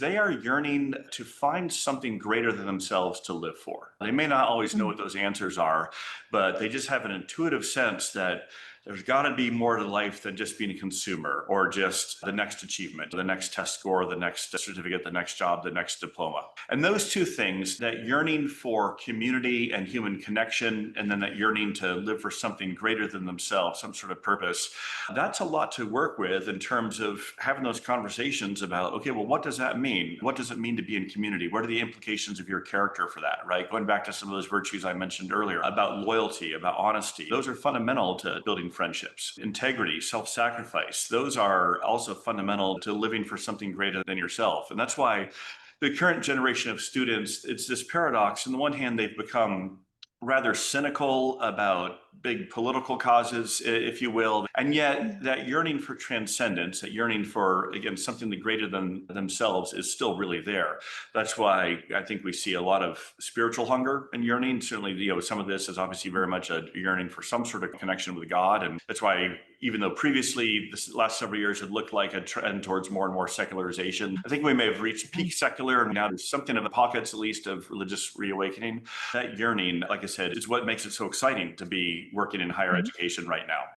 They are yearning to find something greater than themselves to live for. They may not always know Mm, what those answers are, but they just have an intuitive sense that there's got to be more to life than just being a consumer or just the next achievement, the next test score, the next certificate, the next job, the next diploma. And those two things, that yearning for community and human connection, and then that yearning to live for something greater than themselves, some sort of purpose, that's a lot to work with in terms of having those conversations about, okay, well, what does that mean? What does it mean to be in community? What are the implications of your character for that, right? Going back to some of those virtues I mentioned earlier about loyalty, about honesty, those are fundamental to building friendships. Integrity, self sacrifice, those are also fundamental to living for something greater than yourself. And that's why the current generation of students, it's this paradox. On the one hand, they've become rather cynical about big political causes, if you will. And yet, mm, that yearning for transcendence, that yearning for, again, something greater than themselves is still really there. That's why I think we see a lot of spiritual hunger and yearning. Certainly, some of this is obviously very much a yearning for some sort of connection with God. And that's why, even though previously this last several years had looked like a trend towards more and more secularization, I think we may have reached mm. peak secular. And now there's something of the pockets, at least, of religious reawakening. That yearning, like I said, is what makes it so exciting to be working in higher Mhm. education right now.